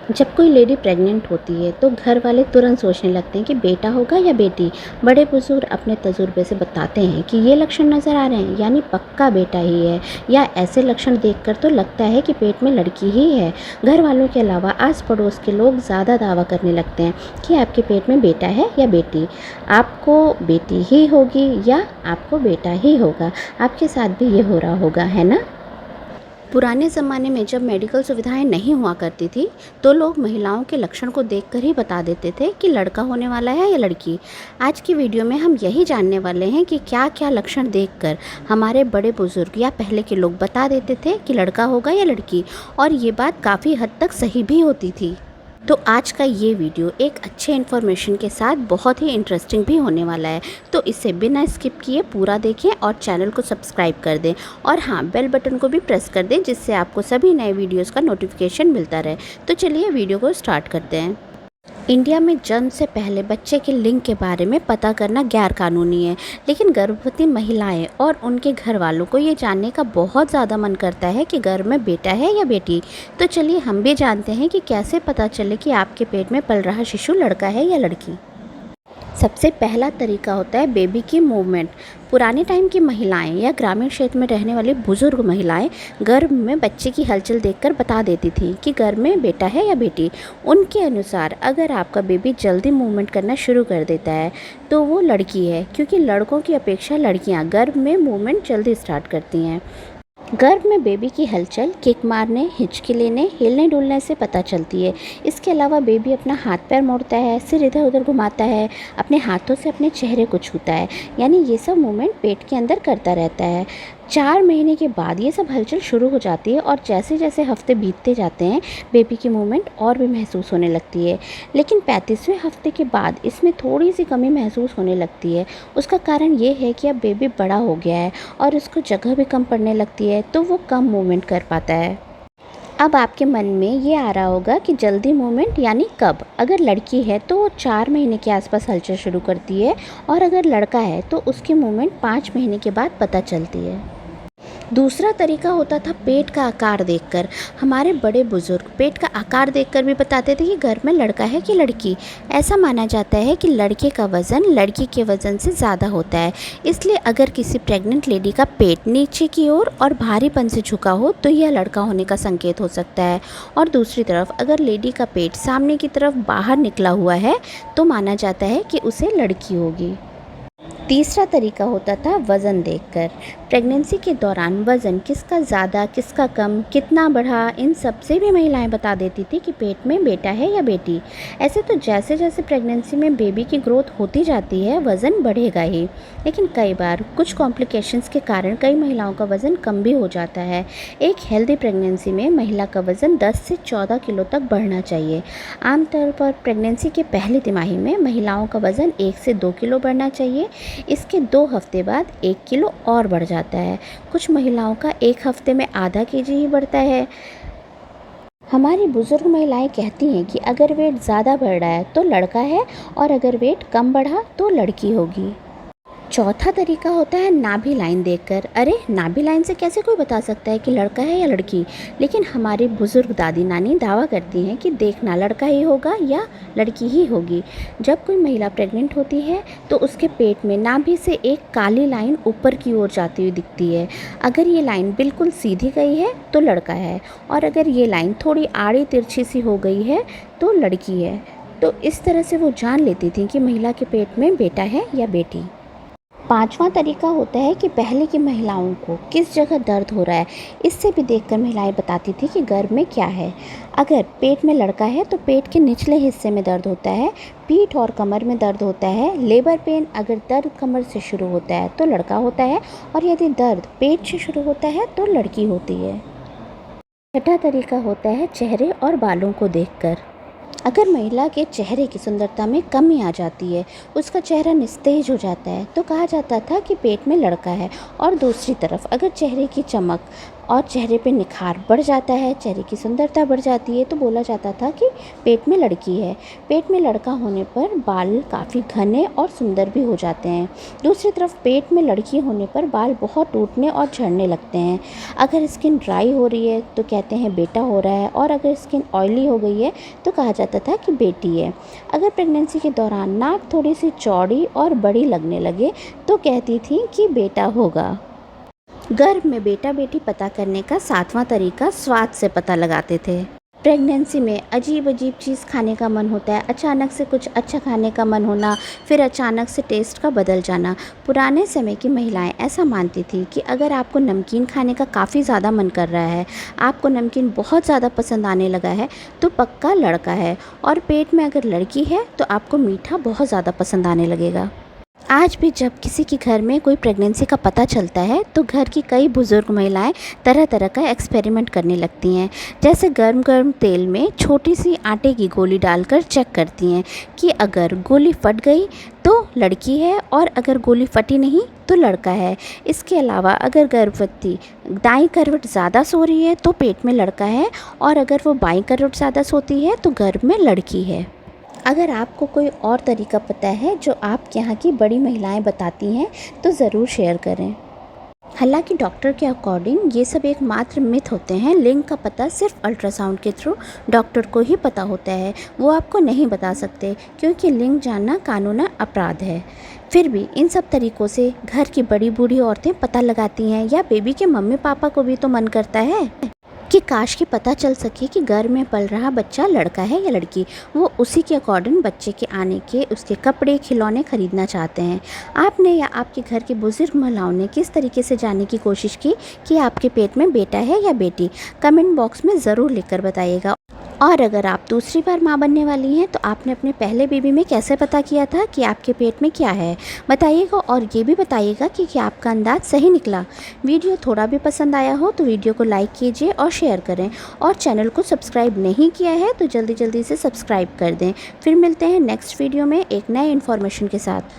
जब कोई lady pregnant होती है तो घर वाले तुरंत सोचने लगते हैं कि बेटा होगा या बेटी। बड़े बुजुर्ग अपने तजुर्बे से बताते हैं कि ये लक्षण नज़र आ रहे हैं यानी पक्का बेटा ही है, या ऐसे लक्षण देखकर तो लगता है कि पेट में लड़की ही है। घर वालों के अलावा आस पड़ोस के लोग ज़्यादा दावा करने लगते हैं कि आपके पेट में बेटा है या बेटी, आपको बेटी ही होगी या आपको बेटा ही होगा। आपके साथ भी ये हो रहा होगा, है ना। पुराने ज़माने में जब मेडिकल सुविधाएं नहीं हुआ करती थी तो लोग महिलाओं के लक्षण को देखकर ही बता देते थे कि लड़का होने वाला है या लड़की। आज की वीडियो में हम यही जानने वाले हैं कि क्या क्या लक्षण देखकर हमारे बड़े बुजुर्ग या पहले के लोग बता देते थे कि लड़का होगा या लड़की, और ये बात काफ़ी हद तक सही भी होती थी। तो आज का ये वीडियो एक अच्छे इन्फॉर्मेशन के साथ बहुत ही इंटरेस्टिंग भी होने वाला है, तो इसे बिना स्किप किए पूरा देखें और चैनल को सब्सक्राइब कर दें, और हाँ, बेल बटन को भी प्रेस कर दें जिससे आपको सभी नए वीडियोस का नोटिफिकेशन मिलता रहे। तो चलिए वीडियो को स्टार्ट करते हैं। इंडिया में जन्म से पहले बच्चे के लिंग के बारे में पता करना गैर कानूनी है, लेकिन गर्भवती महिलाएं और उनके घर वालों को ये जानने का बहुत ज़्यादा मन करता है कि गर्भ में बेटा है या बेटी। तो चलिए हम भी जानते हैं कि कैसे पता चले कि आपके पेट में पल रहा शिशु लड़का है या लड़की। सबसे पहला तरीका होता है बेबी की मूवमेंट। पुराने टाइम की महिलाएं या ग्रामीण क्षेत्र में रहने वाली बुजुर्ग महिलाएं गर्भ में बच्चे की हलचल देखकर बता देती थी कि गर्भ में बेटा है या बेटी। उनके अनुसार अगर आपका बेबी जल्दी मूवमेंट करना शुरू कर देता है तो वो लड़की है, क्योंकि लड़कों की अपेक्षा लड़कियां गर्भ में मूवमेंट जल्दी स्टार्ट करती हैं। गर्भ में बेबी की हलचल किक मारने, हिचकी लेने, हिलने डुलने से पता चलती है। इसके अलावा बेबी अपना हाथ पैर मोड़ता है, सिर इधर उधर घुमाता है, अपने हाथों से अपने चेहरे को छूता है, यानी ये सब मूवमेंट पेट के अंदर करता रहता है। 4 महीने के बाद ये सब हलचल शुरू हो जाती है, और जैसे जैसे हफ्ते बीतते जाते हैं बेबी की मूवमेंट और भी महसूस होने लगती है। लेकिन 35वें हफ्ते के बाद इसमें थोड़ी सी कमी महसूस होने लगती है। उसका कारण ये है कि अब बेबी बड़ा हो गया है और उसको जगह भी कम पड़ने लगती है, तो वो कम मूवमेंट कर पाता है। अब आपके मन में ये आ रहा होगा कि जल्दी मूवमेंट यानी कब। अगर लड़की है तो वो 4 महीने के आसपास हलचल शुरू करती है, और अगर लड़का है तो उसकी मूवमेंट 5 महीने के बाद पता चलती है। दूसरा तरीका होता था पेट का आकार देखकर। हमारे बड़े बुजुर्ग पेट का आकार देखकर भी बताते थे कि घर में लड़का है कि लड़की। ऐसा माना जाता है कि लड़के का वज़न लड़की के वज़न से ज़्यादा होता है, इसलिए अगर किसी प्रेग्नेंट लेडी का पेट नीचे की ओर और भारीपन से झुका हो तो यह लड़का होने का संकेत हो सकता है, और दूसरी तरफ अगर लेडी का पेट सामने की तरफ बाहर निकला हुआ है तो माना जाता है कि उसे लड़की होगी। तीसरा तरीका होता था वज़न देखकर। प्रेगनेंसी के दौरान वज़न किसका ज़्यादा किसका कम, कितना बढ़ा, इन सब से भी महिलाएं बता देती थी कि पेट में बेटा है या बेटी। ऐसे तो जैसे जैसे प्रेगनेंसी में बेबी की ग्रोथ होती जाती है वज़न बढ़ेगा ही, लेकिन कई बार कुछ कॉम्प्लिकेशंस के कारण कई महिलाओं का वज़न कम भी हो जाता है। एक हेल्दी प्रेगनेंसी में महिला का वज़न 10 से 14 किलो तक बढ़ना चाहिए। आमतौर पर प्रेगनेंसी के पहली तिमाही में महिलाओं का वज़न 1 से 2 किलो बढ़ना चाहिए। इसके 2 हफ्ते बाद 1 किलो और बढ़ जाता है। कुछ महिलाओं का 1 हफ्ते में आधा केजी ही बढ़ता है। हमारी बुजुर्ग महिलाएं कहती हैं कि अगर वेट ज़्यादा बढ़ रहा है तो लड़का है, और अगर वेट कम बढ़ा तो लड़की होगी। चौथा तरीका होता है नाभि लाइन देखकर। अरे, नाभि लाइन से कैसे कोई बता सकता है कि लड़का है या लड़की, लेकिन हमारी बुजुर्ग दादी नानी दावा करती हैं कि देखना लड़का ही होगा या लड़की ही होगी। जब कोई महिला प्रेग्नेंट होती है तो उसके पेट में नाभि से एक काली लाइन ऊपर की ओर जाती हुई दिखती है। अगर ये लाइन बिल्कुल सीधी गई है तो लड़का है, और अगर ये लाइन थोड़ी आड़ी तिरछी सी हो गई है तो लड़की है। तो इस तरह से वो जान लेती थी कि महिला के पेट में बेटा है या बेटी। पांचवा तरीका होता है कि पहले की महिलाओं को किस जगह दर्द हो रहा है। इससे भी देखकर महिलाएं बताती थी कि गर्भ में क्या है। अगर पेट में लड़का है तो पेट के निचले हिस्से में दर्द होता है, पीठ और कमर में दर्द होता है। लेबर पेन अगर दर्द कमर से शुरू होता है तो लड़का होता है, और यदि दर्द पेट से शुरू होता है तो लड़की होती है। छठा तरीका होता है चेहरे और बालों को देखकर। अगर महिला के चेहरे की सुंदरता में कमी आ जाती है, उसका चेहरा निस्तेज हो जाता है, तो कहा जाता था कि पेट में लड़का है। और दूसरी तरफ अगर चेहरे की चमक और चेहरे पे निखार बढ़ जाता है, चेहरे की सुंदरता बढ़ जाती है। तो बोला जाता था कि पेट में लड़की है। पेट में लड़का होने पर बाल काफ़ी घने और सुंदर भी हो जाते हैं। दूसरी तरफ पेट में लड़की होने पर बाल बहुत टूटने और झड़ने लगते हैं। अगर स्किन ड्राई हो रही है तो कहते हैं बेटा हो रहा है, और अगर स्किन ऑयली हो गई है तो कहा जाता था कि बेटी है। अगर प्रेगनेंसी के दौरान नाक थोड़ी सी चौड़ी और बड़ी लगने लगे तो कहती थी कि बेटा होगा। गर्भ में बेटा बेटी पता करने का 7वां तरीका स्वाद से पता लगाते थे। प्रेगनेंसी में अजीब अजीब चीज़ खाने का मन होता है, अचानक से कुछ अच्छा खाने का मन होना, फिर अचानक से टेस्ट का बदल जाना। पुराने समय की महिलाएं ऐसा मानती थी कि अगर आपको नमकीन खाने का काफ़ी ज़्यादा मन कर रहा है, आपको नमकीन बहुत ज़्यादा पसंद आने लगा है, तो पक्का लड़का है। और पेट में अगर लड़की है तो आपको मीठा बहुत ज़्यादा पसंद आने लगेगा। आज भी जब किसी के घर में कोई प्रेगनेंसी का पता चलता है तो घर की कई बुज़ुर्ग महिलाएं तरह तरह का एक्सपेरिमेंट करने लगती हैं। जैसे गर्म गर्म तेल में छोटी सी आटे की गोली डालकर चेक करती हैं कि अगर गोली फट गई तो लड़की है, और अगर गोली फटी नहीं तो लड़का है। इसके अलावा अगर गर्भवती दाईं करवट ज़्यादा सो रही है तो पेट में लड़का है, और अगर वो बाईं करवट ज़्यादा सोती है तो गर्भ में लड़की है। अगर आपको कोई और तरीका पता है जो आपके यहाँ की बड़ी महिलाएं बताती हैं तो ज़रूर शेयर करें। हालांकि डॉक्टर के अकॉर्डिंग ये सब एक मात्र मिथ होते हैं। लिंग का पता सिर्फ अल्ट्रासाउंड के थ्रू डॉक्टर को ही पता होता है, वो आपको नहीं बता सकते, क्योंकि लिंग जानना कानूनन अपराध है। फिर भी इन सब तरीक़ों से घर की बड़ी बूढ़ी औरतें पता लगाती हैं, या बेबी के मम्मी पापा को भी तो मन करता है कि काश कि पता चल सके कि गर्भ में पल रहा बच्चा लड़का है या लड़की। वो उसी के अकॉर्डिंग बच्चे के आने के उसके कपड़े खिलौने खरीदना चाहते हैं। आपने या आपके घर की बुजुर्ग महिलाओं ने किस तरीके से जानने की कोशिश की कि आपके पेट में बेटा है या बेटी? कमेंट बॉक्स में ज़रूर लिखकर बताइएगा। और अगर आप दूसरी बार माँ बनने वाली हैं तो आपने अपने पहले बेबी में कैसे पता किया था कि आपके पेट में क्या है, बताइएगा। और ये भी बताइएगा कि क्या आपका अंदाज़ सही निकला। वीडियो थोड़ा भी पसंद आया हो तो वीडियो को लाइक कीजिए और शेयर करें, और चैनल को सब्सक्राइब नहीं किया है तो जल्दी जल्दी से सब्सक्राइब कर दें। फिर मिलते हैं नेक्स्ट वीडियो में एक नए इन्फॉर्मेशन के साथ।